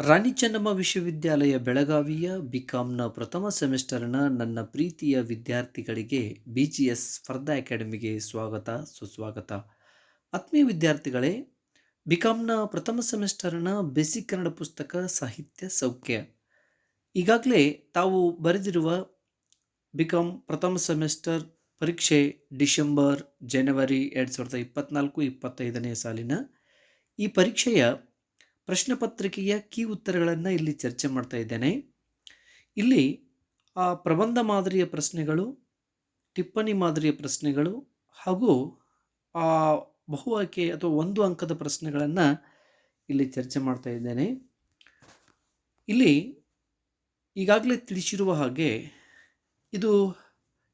ರಾಣಿ ಚೆನ್ನಮ್ಮ ವಿಶ್ವವಿದ್ಯಾಲಯ ಬೆಳಗಾವಿಯ ಬಿಕಾಂನ ಪ್ರಥಮ ಸೆಮಿಸ್ಟರ್ನ ನನ್ನ ಪ್ರೀತಿಯ ವಿದ್ಯಾರ್ಥಿಗಳಿಗೆ BGS ಸ್ಪರ್ಧಾ ಅಕಾಡೆಮಿಗೆ ಸ್ವಾಗತ ಸುಸ್ವಾಗತ. ಆತ್ಮೀಯ ವಿದ್ಯಾರ್ಥಿಗಳೇ, ಬಿಕಾಂನ ಪ್ರಥಮ ಸೆಮಿಸ್ಟರ್ನ ಬೇಸಿಕ್ ಕನ್ನಡ ಪುಸ್ತಕ ಸಾಹಿತ್ಯ ಸೌಖ್ಯ ಈಗಾಗಲೇ ತಾವು ಬರೆದಿರುವ ಬಿಕಾಂ ಪ್ರಥಮ ಸೆಮಿಸ್ಟರ್ ಪರೀಕ್ಷೆ ಡಿಸೆಂಬರ್ ಜನವರಿ 2024-25ನೇ ಸಾಲಿನ ಈ ಪರೀಕ್ಷೆಯ ಪ್ರಶ್ನೆ ಪತ್ರಿಕೆಯ ಕೀ ಉತ್ತರಗಳನ್ನು ಇಲ್ಲಿ ಚರ್ಚೆ ಮಾಡ್ತಾ ಇದ್ದೇನೆ. ಇಲ್ಲಿ ಪ್ರಬಂಧ ಮಾದರಿಯ ಪ್ರಶ್ನೆಗಳು, ಟಿಪ್ಪಣಿ ಮಾದರಿಯ ಪ್ರಶ್ನೆಗಳು ಹಾಗೂ ಬಹು ಆಯ್ಕೆ ಅಥವಾ ಒಂದು ಅಂಕದ ಪ್ರಶ್ನೆಗಳನ್ನು ಇಲ್ಲಿ ಚರ್ಚೆ ಮಾಡ್ತಾ ಇದ್ದೇನೆ. ಇಲ್ಲಿ ಈಗಾಗಲೇ ತಿಳಿಸಿರುವ ಹಾಗೆ ಇದು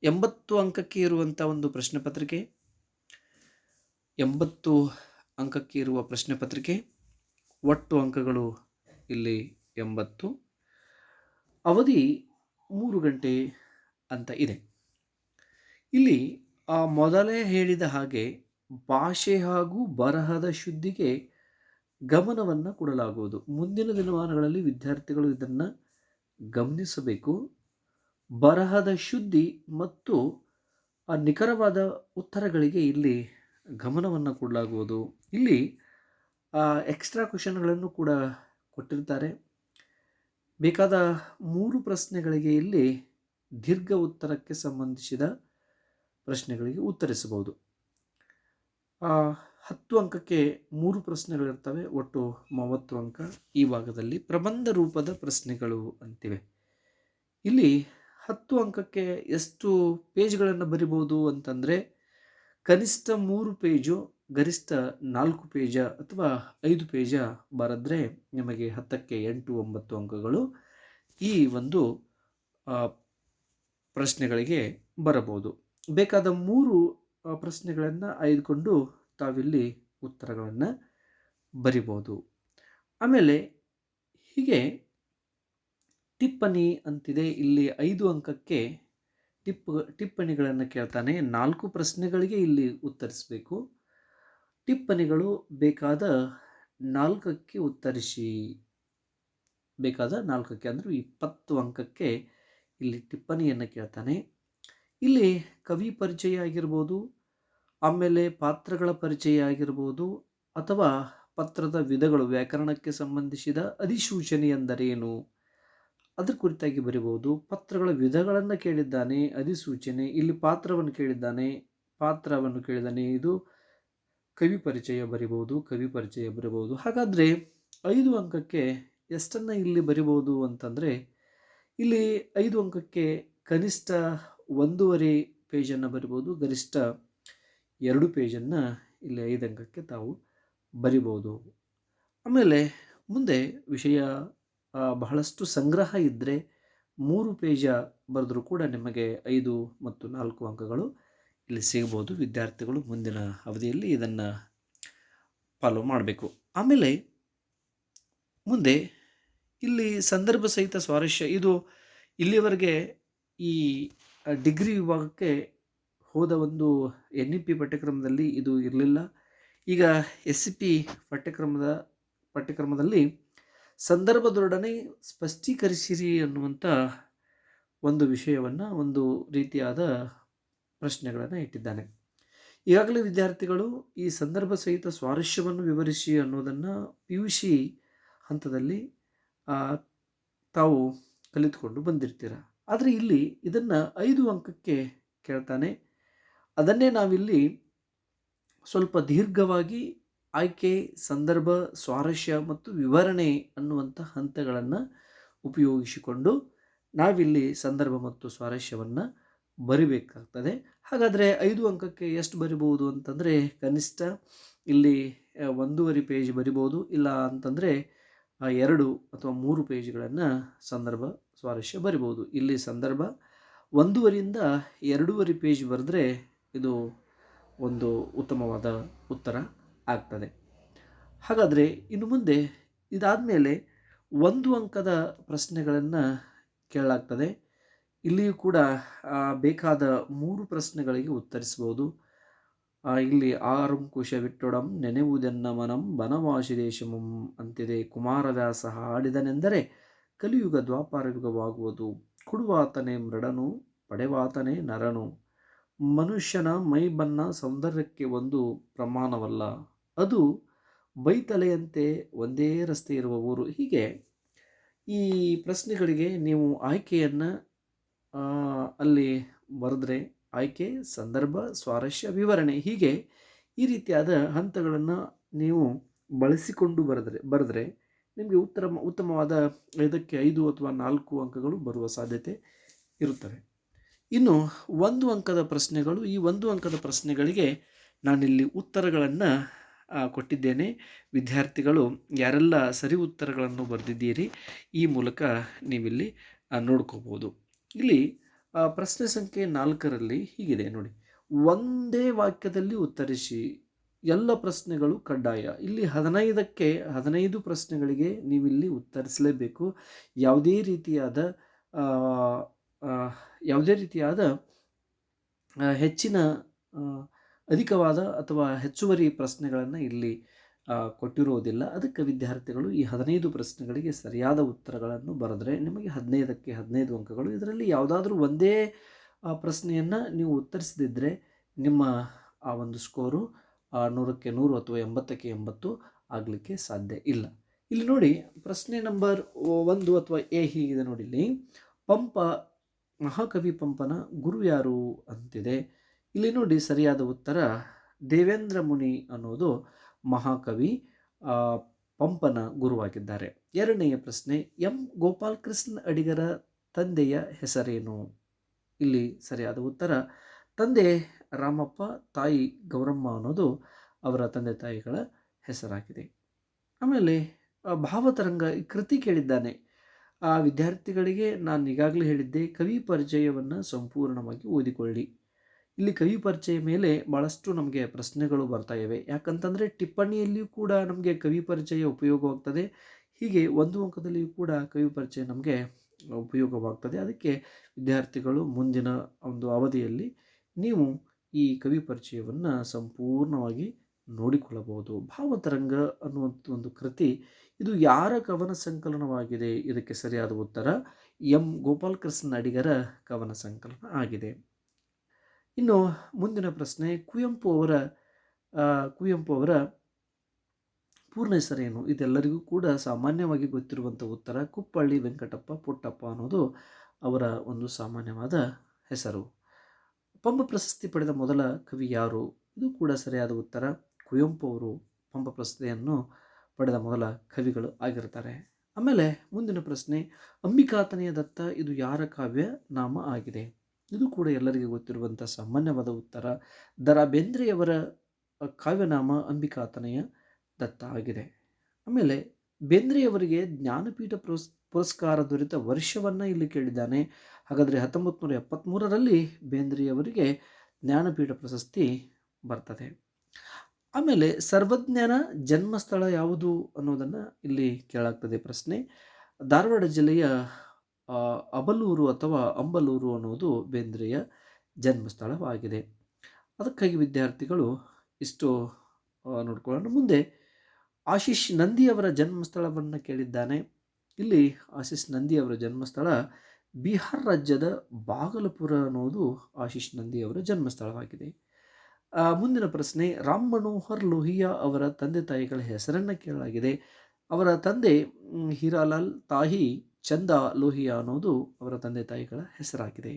80 ಅಂಕಕ್ಕೆ ಇರುವಂಥ ಒಂದು ಪ್ರಶ್ನೆ ಪತ್ರಿಕೆ. 80 ಅಂಕಕ್ಕೆ ಇರುವ ಪ್ರಶ್ನೆ ಪತ್ರಿಕೆ. ಒಟ್ಟು ಅಂಕಗಳು ಇಲ್ಲಿ 80. ಅವಧಿ 3 ಗಂಟೆ ಅಂತ ಇದೆ. ಇಲ್ಲಿ ಮೊದಲೇ ಹೇಳಿದ ಹಾಗೆ ಭಾಷೆ ಹಾಗೂ ಬರಹದ ಶುದ್ಧಿಗೆ ಗಮನವನ್ನು ಕೊಡಲಾಗುವುದು. ಮುಂದಿನ ದಿನಮಾನಗಳಲ್ಲಿ ವಿದ್ಯಾರ್ಥಿಗಳು ಇದನ್ನು ಗಮನಿಸಬೇಕು. ಬರಹದ ಶುದ್ಧಿ ಮತ್ತು ನಿಖರವಾದ ಉತ್ತರಗಳಿಗೆ ಇಲ್ಲಿ ಗಮನವನ್ನು ಕೊಡಲಾಗುವುದು. ಇಲ್ಲಿ ಎಕ್ಸ್ಟ್ರಾ ಕ್ವೆಶನ್ಗಳನ್ನು ಕೂಡ ಕೊಟ್ಟಿರ್ತಾರೆ. ಬೇಕಾದ 3 ಪ್ರಶ್ನೆಗಳಿಗೆ ಇಲ್ಲಿ ದೀರ್ಘ ಉತ್ತರಕ್ಕೆ ಸಂಬಂಧಿಸಿದ ಪ್ರಶ್ನೆಗಳಿಗೆ ಉತ್ತರಿಸಬಹುದು. 10 ಅಂಕಕ್ಕೆ 3 ಪ್ರಶ್ನೆಗಳಿರ್ತವೆ. ಒಟ್ಟು 30 ಅಂಕ. ಈ ಭಾಗದಲ್ಲಿ ಪ್ರಬಂಧ ರೂಪದ ಪ್ರಶ್ನೆಗಳು ಅಂತಿವೆ. ಇಲ್ಲಿ 10 ಅಂಕಕ್ಕೆ ಎಷ್ಟು ಪೇಜ್ಗಳನ್ನು ಬರಿಬೋದು ಅಂತಂದರೆ ಕನಿಷ್ಠ 3 ಪೇಜು, ಗರಿಷ್ಠ 4 ಪೇಜ ಅಥವಾ 5 ಪೇಜ ಬರೆದ್ರೆ ನಿಮಗೆ 10ಕ್ಕೆ 8, 9 ಅಂಕಗಳು ಈ ಒಂದು ಪ್ರಶ್ನೆಗಳಿಗೆ ಬರಬಹುದು. ಬೇಕಾದ 3 ಪ್ರಶ್ನೆಗಳನ್ನು ಆಯ್ದುಕೊಂಡು ತಾವಿಲ್ಲಿ ಉತ್ತರಗಳನ್ನು ಬರಿಬೋದು. ಆಮೇಲೆ ಹೀಗೆ ಟಿಪ್ಪಣಿ ಅಂತಿದೆ. ಇಲ್ಲಿ 5 ಅಂಕಕ್ಕೆ ಟಿಪ್ಪಣಿಗಳನ್ನು ಕೇಳ್ತಾನೆ. 4 ಪ್ರಶ್ನೆಗಳಿಗೆ ಇಲ್ಲಿ ಉತ್ತರಿಸಬೇಕು. ಟಿಪ್ಪಣಿಗಳು ಬೇಕಾದ 4ಕ್ಕೆ ಉತ್ತರಿಸಿ. ಬೇಕಾದ 4ಕ್ಕೆ ಅಂದರೆ 20 ಅಂಕಕ್ಕೆ ಇಲ್ಲಿ ಟಿಪ್ಪಣಿಯನ್ನು ಕೇಳ್ತಾನೆ. ಇಲ್ಲಿ ಕವಿ ಪರಿಚಯ ಆಗಿರ್ಬೋದು, ಆಮೇಲೆ ಪಾತ್ರಗಳ ಪರಿಚಯ ಆಗಿರ್ಬೋದು, ಅಥವಾ ಪತ್ರದ ವಿಧಗಳು, ವ್ಯಾಕರಣಕ್ಕೆ ಸಂಬಂಧಿಸಿದ ಅಧಿಸೂಚನೆ ಎಂದರೇನು ಅದ್ರ ಕುರಿತಾಗಿ ಬರಿಬೋದು. ಪತ್ರಗಳ ವಿಧಗಳನ್ನು ಕೇಳಿದ್ದಾನೆ. ಅಧಿಸೂಚನೆ. ಇಲ್ಲಿ ಪಾತ್ರವನ್ನು ಕೇಳಿದ್ದಾನೆ. ಇದು ಕವಿ ಪರಿಚಯ ಬರಿಬೋದು. ಹಾಗಾದರೆ 5 ಅಂಕಕ್ಕೆ ಎಷ್ಟನ್ನು ಇಲ್ಲಿ ಬರಿಬೋದು ಅಂತಂದರೆ ಇಲ್ಲಿ 5 ಅಂಕಕ್ಕೆ ಕನಿಷ್ಠ 1.5 ಪೇಜನ್ನು ಬರಿಬೋದು, ಗರಿಷ್ಠ 2 ಪೇಜನ್ನು ಇಲ್ಲಿ 5 ಅಂಕಕ್ಕೆ ತಾವು ಬರಿಬೋದು. ಆಮೇಲೆ ಮುಂದೆ ವಿಷಯ ಬಹಳಷ್ಟು ಸಂಗ್ರಹ ಇದ್ದರೆ 3 ಪೇಜ ಬರೆದರೂ ಕೂಡ ನಿಮಗೆ 5 ಮತ್ತು 4 ಅಂಕಗಳು ಇಲ್ಲಿ ಸಿಗ್ಬೋದು. ವಿದ್ಯಾರ್ಥಿಗಳು ಮುಂದಿನ ಅವಧಿಯಲ್ಲಿ ಇದನ್ನು ಫಾಲೋ ಮಾಡಬೇಕು. ಆಮೇಲೆ ಮುಂದೆ ಇಲ್ಲಿ ಸಂದರ್ಭ ಸಹಿತ ಸ್ವಾರಸ್ಯ. ಇದು ಇಲ್ಲಿವರೆಗೆ ಈ ಡಿಗ್ರಿ ವಿಭಾಗಕ್ಕೆ ಹೋದ ಒಂದು NEP ಪಠ್ಯಕ್ರಮದಲ್ಲಿ ಇದು ಇರಲಿಲ್ಲ. ಈಗ SCP ಪಠ್ಯಕ್ರಮದಲ್ಲಿ ಸಂದರ್ಭದೊಡನೆ ಸ್ಪಷ್ಟೀಕರಿಸಿರಿ ಅನ್ನುವಂಥ ಒಂದು ವಿಷಯವನ್ನು, ಒಂದು ರೀತಿಯಾದ ಪ್ರಶ್ನೆಗಳನ್ನು ಇಟ್ಟಿದ್ದಾನೆ. ಈಗಾಗಲೇ ವಿದ್ಯಾರ್ಥಿಗಳು ಈ ಸಂದರ್ಭ ಸಹಿತ ಸ್ವಾರಸ್ಯವನ್ನು ವಿವರಿಸಿ ಅನ್ನೋದನ್ನು PUC ಹಂತದಲ್ಲಿ ತಾವು ಕಲಿತುಕೊಂಡು ಬಂದಿರ್ತೀರ. ಆದರೆ ಇಲ್ಲಿ ಇದನ್ನು 5 ಅಂಕಕ್ಕೆ ಕೇಳ್ತಾನೆ. ಅದನ್ನೇ ನಾವಿಲ್ಲಿ ಸ್ವಲ್ಪ ದೀರ್ಘವಾಗಿ ಆಯ್ಕೆ, ಸಂದರ್ಭ, ಸ್ವಾರಸ್ಯ ಮತ್ತು ವಿವರಣೆ ಅನ್ನುವಂಥ ಹಂತಗಳನ್ನು ಉಪಯೋಗಿಸಿಕೊಂಡು ನಾವಿಲ್ಲಿ ಸಂದರ್ಭ ಮತ್ತು ಸ್ವಾರಸ್ಯವನ್ನು ಬರಿಬೇಕಾಗ್ತದೆ. ಹಾಗಾದರೆ 5 ಅಂಕಕ್ಕೆ ಎಷ್ಟು ಬರಿಬೋದು ಅಂತಂದರೆ ಕನಿಷ್ಠ ಇಲ್ಲಿ 1.5 ಪೇಜ್ ಬರಿಬೋದು. ಇಲ್ಲ ಅಂತಂದರೆ 2 ಅಥವಾ 3 ಪೇಜ್ಗಳನ್ನು ಸಂದರ್ಭ ಸ್ವಾರಸ್ಯ ಬರಿಬೋದು. ಇಲ್ಲಿ ಸಂದರ್ಭ 1.5ರಿಂದ 2.5 ಪೇಜ್ ಬರೆದ್ರೆ ಇದು ಒಂದು ಉತ್ತಮವಾದ ಉತ್ತರ ಆಗ್ತದೆ. ಹಾಗಾದರೆ ಇನ್ನು ಮುಂದೆ ಇದಾದ ಮೇಲೆ 1 ಅಂಕದ ಪ್ರಶ್ನೆಗಳನ್ನು ಕೇಳಲಾಗ್ತದೆ. ಇಲ್ಲಿಯೂ ಕೂಡ ಬೇಕಾದ 3 ಪ್ರಶ್ನೆಗಳಿಗೆ ಉತ್ತರಿಸ್ಬೋದು. ಇಲ್ಲಿ ಆರಂಕುಶ ವಿಟ್ಟೊಡಂ ನೆನೆವುದೆನ್ನ ಮನಂ ಬನವಾಸಿ ದೇಶಮಂ ಅಂತಿದೆ. ಕುಮಾರವ್ಯಾಸ ಹಾಡಿದನೆಂದರೆ ಕಲಿಯುಗ ದ್ವಾಪರಯುಗವಾಗುವುದು. ಕೊಡುವಾತನೇ ಮೃಡನು, ಪಡೆವಾತನೇ ನರನು. ಮನುಷ್ಯನ ಮೈ ಬಣ್ಣ ಸೌಂದರ್ಯಕ್ಕೆ ಒಂದು ಪ್ರಮಾಣವಲ್ಲ, ಅದು ಬೈತಲೆಯಂತೆ ಒಂದೇ ರಸ್ತೆ ಇರುವ ಊರು. ಹೀಗೆ ಈ ಪ್ರಶ್ನೆಗಳಿಗೆ ನೀವು ಆಯ್ಕೆಯನ್ನು ಅಲ್ಲಿ ಬರೆದ್ರೆ ಆಯ್ಕೆ, ಸಂದರ್ಭ, ಸ್ವಾರಸ್ಯ, ವಿವರಣೆ, ಹೀಗೆ ಈ ರೀತಿಯಾದ ಹಂತಗಳನ್ನು ನೀವು ಬಳಸಿಕೊಂಡು ಬರೆದ್ರೆ ನಿಮಗೆ ಉತ್ತಮವಾದ 5ಕ್ಕೆ 5 ಅಥವಾ 4 ಅಂಕಗಳು ಬರುವ ಸಾಧ್ಯತೆ ಇರುತ್ತವೆ. ಇನ್ನು 1 ಅಂಕದ ಪ್ರಶ್ನೆಗಳು. ಈ 1 ಅಂಕದ ಪ್ರಶ್ನೆಗಳಿಗೆ ನಾನಿಲ್ಲಿ ಉತ್ತರಗಳನ್ನು ಕೊಟ್ಟಿದ್ದೇನೆ. ವಿದ್ಯಾರ್ಥಿಗಳು ಯಾರೆಲ್ಲ ಸರಿ ಉತ್ತರಗಳನ್ನು ಬರೆದಿದ್ದೀರಿ ಈ ಮೂಲಕ ನೀವಿಲ್ಲಿ ನೋಡ್ಕೋಬೋದು. ಇಲ್ಲಿ ಪ್ರಶ್ನೆ ಸಂಖ್ಯೆ 4ರಲ್ಲಿ ಹೀಗಿದೆ ನೋಡಿ. ಒಂದೇ ವಾಕ್ಯದಲ್ಲಿ ಉತ್ತರಿಸಿ, ಎಲ್ಲ ಪ್ರಶ್ನೆಗಳು ಕಡ್ಡಾಯ. ಇಲ್ಲಿ 15ಕ್ಕೆ 15 ಪ್ರಶ್ನೆಗಳಿಗೆ ನೀವಿಲ್ಲಿ ಉತ್ತರಿಸಲೇಬೇಕು. ಯಾವುದೇ ರೀತಿಯಾದ ಹೆಚ್ಚಿನ ಅಧಿಕವಾದ ಅಥವಾ ಹೆಚ್ಚುವರಿ ಪ್ರಶ್ನೆಗಳನ್ನು ಇಲ್ಲಿ ಕೊಟ್ಟಿರುವುದಿಲ್ಲ. ಅದಕ್ಕೆ ವಿದ್ಯಾರ್ಥಿಗಳು ಈ 15 ಪ್ರಶ್ನೆಗಳಿಗೆ ಸರಿಯಾದ ಉತ್ತರಗಳನ್ನು ಬರೆದ್ರೆ ನಿಮಗೆ 15ಕ್ಕೆ 15 ಅಂಕಗಳು. ಇದರಲ್ಲಿ ಯಾವುದಾದ್ರೂ ಒಂದೇ ಪ್ರಶ್ನೆಯನ್ನು ನೀವು ಉತ್ತರಿಸದಿದ್ದರೆ ನಿಮ್ಮ ಆ ಒಂದು ಸ್ಕೋರು 100ಕ್ಕೆ 100 ಅಥವಾ 80ಕ್ಕೆ 80 ಆಗಲಿಕ್ಕೆ ಸಾಧ್ಯ ಇಲ್ಲ. ಇಲ್ಲಿ ನೋಡಿ, ಪ್ರಶ್ನೆ ನಂಬರ್ 1 ಅಥವಾ ಎ ಹೀಗಿದೆ ನೋಡಿ. ಇಲ್ಲಿ ಪಂಪ, ಮಹಾಕವಿ ಪಂಪನ ಗುರು ಯಾರು ಅಂತಿದೆ. ಇಲ್ಲಿ ನೋಡಿ, ಸರಿಯಾದ ಉತ್ತರ ದೇವೇಂದ್ರ ಮುನಿ ಅನ್ನೋದು ಮಹಾಕವಿ ಪಂಪನ ಗುರುವಾಗಿದ್ದಾರೆ. 2ನೆಯ ಪ್ರಶ್ನೆ, ಎಂ ಗೋಪಾಲಕೃಷ್ಣ ಅಡಿಗರ ತಂದೆಯ ಹೆಸರೇನು? ಇಲ್ಲಿ ಸರಿಯಾದ ಉತ್ತರ ತಂದೆ ರಾಮಪ್ಪ, ತಾಯಿ ಗೌರಮ್ಮ ಅನ್ನೋದು ಅವರ ತಂದೆ ತಾಯಿಗಳ ಹೆಸರಾಗಿದೆ. ಆಮೇಲೆ ಭಾವತರಂಗ ಈ ಕೃತಿ ಕೇಳಿದ್ದಾನೆ. ಆ ವಿದ್ಯಾರ್ಥಿಗಳಿಗೆ ನಾನು ಈಗಾಗಲೇ ಹೇಳಿದ್ದೆ, ಕವಿ ಪರಿಚಯವನ್ನು ಸಂಪೂರ್ಣವಾಗಿ ಓದಿಕೊಳ್ಳಿ. ಇಲ್ಲಿ ಕವಿ ಪರಿಚಯ ಮೇಲೆ ಭಾಳಷ್ಟು ನಮಗೆ ಪ್ರಶ್ನೆಗಳು ಬರ್ತಾ ಇವೆ. ಯಾಕಂತಂದರೆ ಟಿಪ್ಪಣಿಯಲ್ಲಿಯೂ ಕೂಡ ನಮಗೆ ಕವಿ ಪರಿಚಯ ಉಪಯೋಗವಾಗ್ತದೆ. ಹೀಗೆ 1 ಅಂಕದಲ್ಲಿಯೂ ಕೂಡ ಕವಿ ಪರಿಚಯ ನಮಗೆ ಉಪಯೋಗವಾಗ್ತದೆ. ಅದಕ್ಕೆ ವಿದ್ಯಾರ್ಥಿಗಳು ಮುಂದಿನ ಒಂದು ಅವಧಿಯಲ್ಲಿ ನೀವು ಈ ಕವಿ ಪರಿಚಯವನ್ನು ಸಂಪೂರ್ಣವಾಗಿ ನೋಡಿಕೊಳ್ಳಬಹುದು. ಭಾವತರಂಗ ಅನ್ನುವಂಥ ಒಂದು ಕೃತಿ, ಇದು ಯಾರ ಕವನ ಸಂಕಲನವಾಗಿದೆ? ಇದಕ್ಕೆ ಸರಿಯಾದ ಉತ್ತರ ಎಂ ಗೋಪಾಲಕೃಷ್ಣ ಅಡಿಗರ ಕವನ ಸಂಕಲನ ಆಗಿದೆ. ಇನ್ನು ಮುಂದಿನ ಪ್ರಶ್ನೆ, ಕುವೆಂಪು ಅವರ ಪೂರ್ಣ ಹೆಸರೇನು? ಇದೆಲ್ಲರಿಗೂ ಕೂಡ ಸಾಮಾನ್ಯವಾಗಿ ಗೊತ್ತಿರುವಂಥ ಉತ್ತರ ಕುಪ್ಪಳ್ಳಿ ವೆಂಕಟಪ್ಪ ಪುಟ್ಟಪ್ಪ ಅನ್ನೋದು ಅವರ ಒಂದು ಸಾಮಾನ್ಯವಾದ ಹೆಸರು. ಪಂಪ ಪ್ರಶಸ್ತಿ ಪಡೆದ ಮೊದಲ ಕವಿ ಯಾರು? ಇದು ಕೂಡ ಸರಿಯಾದ ಉತ್ತರ. ಕುವೆಂಪು ಅವರು ಪಂಪ ಪ್ರಶಸ್ತಿಯನ್ನು ಪಡೆದ ಮೊದಲ ಕವಿಗಳು ಆಗಿರ್ತಾರೆ. ಆಮೇಲೆ ಮುಂದಿನ ಪ್ರಶ್ನೆ, ಅಂಬಿಕಾತನಯ ದತ್ತ ಇದು ಯಾರ ಕಾವ್ಯ ನಾಮ ಆಗಿದೆ? ಇದು ಕೂಡ ಎಲ್ಲರಿಗೂ ಗೊತ್ತಿರುವಂಥ ಸಾಮಾನ್ಯವಾದ ಉತ್ತರ. ದ.ರಾ ಬೇಂದ್ರೆಯವರ ಕಾವ್ಯನಾಮ ಅಂಬಿಕಾತನಯ ದತ್ತ ಆಗಿದೆ. ಆಮೇಲೆ ಬೇಂದ್ರೆಯವರಿಗೆ ಜ್ಞಾನಪೀಠ ಪುರಸ್ಕಾರ ದೊರೆತ ವರ್ಷವನ್ನು ಇಲ್ಲಿ ಕೇಳಿದ್ದಾನೆ. ಹಾಗಾದರೆ 1973ರಲ್ಲಿ ಬೇಂದ್ರೆಯವರಿಗೆ ಜ್ಞಾನಪೀಠ ಪ್ರಶಸ್ತಿ ಬರ್ತದೆ. ಆಮೇಲೆ ಸರ್ವಜ್ಞನ ಜನ್ಮಸ್ಥಳ ಯಾವುದು ಅನ್ನೋದನ್ನು ಇಲ್ಲಿ ಕೇಳಾಗ್ತದೆ ಪ್ರಶ್ನೆ. ಧಾರವಾಡ ಜಿಲ್ಲೆಯ ಅಬಲೂರು ಅಥವಾ ಅಂಬಲೂರು ಅನ್ನೋದು ಬೇಂದ್ರೆಯ ಜನ್ಮಸ್ಥಳವಾಗಿದೆ. ಅದಕ್ಕಾಗಿ ವಿದ್ಯಾರ್ಥಿಗಳು ಇಷ್ಟು ನೋಡ್ಕೊಳ್ಳೋಣ. ಮುಂದೆ ಆಶೀಶ್ ನಂದಿಯವರ ಜನ್ಮಸ್ಥಳವನ್ನು ಕೇಳಿದ್ದಾನೆ. ಇಲ್ಲಿ ಆಶೀಶ್ ನಂದಿಯವರ ಜನ್ಮಸ್ಥಳ ಬಿಹಾರ ರಾಜ್ಯದ ಬಾಗಲಪುರ ಅನ್ನೋದು ಆಶೀಶ್ ನಂದಿಯವರ ಜನ್ಮಸ್ಥಳವಾಗಿದೆ. ಮುಂದಿನ ಪ್ರಶ್ನೆ, ರಾಮ್ ಮನೋಹರ್ ಲೋಹಿಯಾ ಅವರ ತಂದೆ ತಾಯಿಗಳ ಹೆಸರನ್ನು ಕೇಳಲಾಗಿದೆ. ಅವರ ತಂದೆ ಹೀರಾಲಾಲ್, ತಾಯಿ ಚಂದಾ ಲೋಹಿಯಾ ಅನ್ನೋದು ಅವರ ತಂದೆ ತಾಯಿಗಳ ಹೆಸರಾಗಿದೆ.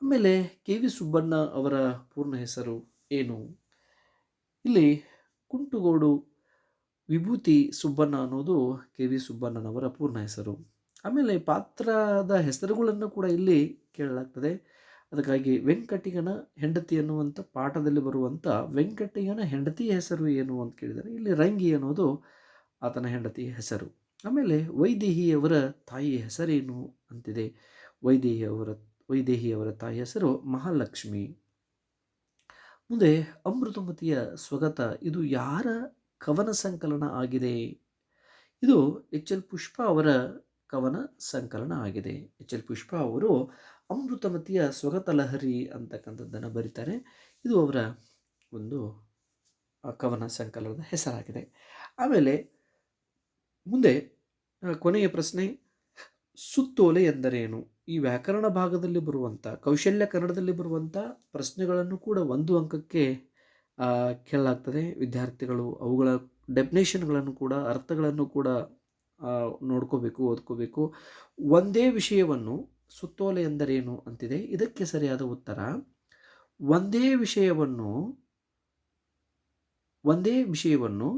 ಆಮೇಲೆ ಕೆ.ವಿ. ಸುಬ್ಬಣ್ಣ ಅವರ ಪೂರ್ಣ ಹೆಸರು ಏನು? ಇಲ್ಲಿ ಕುಂಟುಗೋಡು ವಿಭೂತಿ ಸುಬ್ಬಣ್ಣ ಅನ್ನೋದು ಕೆ.ವಿ. ಸುಬ್ಬಣ್ಣನವರ ಪೂರ್ಣ ಹೆಸರು. ಆಮೇಲೆ ಪಾತ್ರದ ಹೆಸರುಗಳನ್ನು ಕೂಡ ಇಲ್ಲಿ ಕೇಳಲಾಗ್ತದೆ. ಅದಕ್ಕಾಗಿ ವೆಂಕಟಿಗನ ಹೆಂಡತಿ ಅನ್ನುವಂಥ ಪಾಠದಲ್ಲಿ ಬರುವಂಥ ವೆಂಕಟಿಗನ ಹೆಂಡತಿಯ ಹೆಸರು ಏನು ಅಂತ ಕೇಳಿದರೆ ಇಲ್ಲಿ ರಂಗಿ ಅನ್ನೋದು ಆತನ ಹೆಂಡತಿಯ ಹೆಸರು. ಆಮೇಲೆ ವೈದೇಹಿಯವರ ತಾಯಿಯ ಹೆಸರೇನು ಅಂತಿದೆ. ವೈದೇಹಿಯವರ ತಾಯಿಯ ಹೆಸರು ಮಹಾಲಕ್ಷ್ಮಿ. ಮುಂದೆ ಅಮೃತಮತಿಯ ಸ್ವಗತ ಇದು ಯಾರ ಕವನ ಸಂಕಲನ ಆಗಿದೆ? ಇದು ಎಚ್.ಎಲ್. ಪುಷ್ಪ ಅವರ ಕವನ ಸಂಕಲನ ಆಗಿದೆ. ಎಚ್.ಎಲ್. ಪುಷ್ಪ ಅವರು ಅಮೃತಮತಿಯ ಸ್ವಗತ ಲಹರಿ ಅಂತಕ್ಕಂಥದ್ದನ್ನು ಬರೀತಾರೆ. ಇದು ಅವರ ಒಂದು ಕವನ ಸಂಕಲನದ ಹೆಸರಾಗಿದೆ. ಆಮೇಲೆ ಮುಂದೆ ಕೊನೆಯ ಪ್ರಶ್ನೆ, ಸುತ್ತೋಲೆ ಎಂದರೇನು? ಈ ವ್ಯಾಕರಣ ಭಾಗದಲ್ಲಿ ಬರುವಂಥ, ಕೌಶಲ್ಯ ಕನ್ನಡದಲ್ಲಿ ಬರುವಂಥ ಪ್ರಶ್ನೆಗಳನ್ನು ಕೂಡ 1 ಅಂಕಕ್ಕೆ ಕೇಳಲಾಗ್ತದೆ. ವಿದ್ಯಾರ್ಥಿಗಳು ಅವುಗಳ ಡೆಫಿನೇಷನ್ಗಳನ್ನು ಕೂಡ, ಅರ್ಥಗಳನ್ನು ಕೂಡ ನೋಡ್ಕೋಬೇಕು, ಓದ್ಕೋಬೇಕು. ಒಂದೇ ವಿಷಯವನ್ನು, ಸುತ್ತೋಲೆ ಎಂದರೇನು ಅಂತಿದೆ, ಇದಕ್ಕೆ ಸರಿಯಾದ ಉತ್ತರ, ಒಂದೇ ವಿಷಯವನ್ನು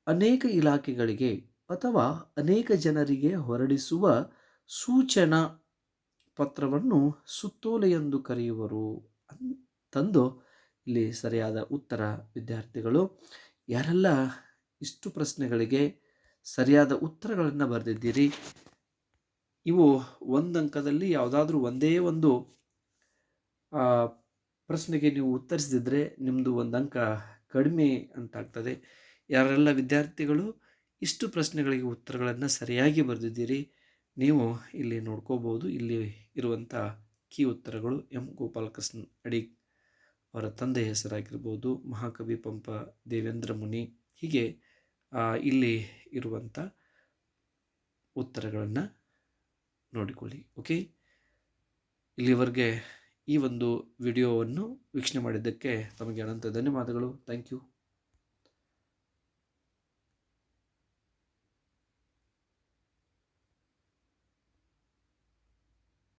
ಅನೇಕ ಇಲಾಖೆಗಳಿಗೆ ಅಥವಾ ಅನೇಕ ಜನರಿಗೆ ಹೊರಡಿಸುವ ಸೂಚನಾ ಪತ್ರವನ್ನು ಸುತ್ತೋಲೆ ಎಂದು ಕರೆಯುವರು ಅಂತಂದು ಇಲ್ಲಿ ಸರಿಯಾದ ಉತ್ತರ. ವಿದ್ಯಾರ್ಥಿಗಳು ಯಾರೆಲ್ಲ ಇಷ್ಟು ಪ್ರಶ್ನೆಗಳಿಗೆ ಸರಿಯಾದ ಉತ್ತರಗಳನ್ನು ಬರೆದಿದ್ದೀರಿ, ಇವು 1 ಅಂಕದಲ್ಲಿ ಯಾವುದಾದ್ರೂ ಒಂದೇ ಒಂದು ಪ್ರಶ್ನೆಗೆ ನೀವು ಉತ್ತರಿಸಿದ್ರೆ ನಿಮ್ಮದು 1 ಅಂಕ ಕಡಿಮೆ ಅಂತಾಗ್ತದೆ. ಯಾರೆಲ್ಲ ವಿದ್ಯಾರ್ಥಿಗಳು ಇಷ್ಟು ಪ್ರಶ್ನೆಗಳಿಗೆ ಉತ್ತರಗಳನ್ನು ಸರಿಯಾಗಿ ಬರೆದಿದ್ದೀರಿ, ನೀವು ಇಲ್ಲಿ ನೋಡ್ಕೋಬೋದು. ಇಲ್ಲಿ ಇರುವಂಥ ಕೀ ಉತ್ತರಗಳು ಎಂ ಗೋಪಾಲಕೃಷ್ಣ ಅಡಿಗ ಅವರ ತಂದೆ ಹೆಸರಾಗಿರ್ಬೋದು, ಮಹಾಕವಿ ಪಂಪ ದೇವೇಂದ್ರ ಮುನಿ, ಹೀಗೆ ಇಲ್ಲಿ ಇರುವಂಥ ಉತ್ತರಗಳನ್ನು ನೋಡಿಕೊಳ್ಳಿ. ಓಕೆ, ಇಲ್ಲಿವರೆಗೆ ಈ ಒಂದು ವಿಡಿಯೋವನ್ನು ವೀಕ್ಷಣೆ ಮಾಡಿದ್ದಕ್ಕೆ ತಮಗೆ ಅನಂತ ಧನ್ಯವಾದಗಳು. Thank you.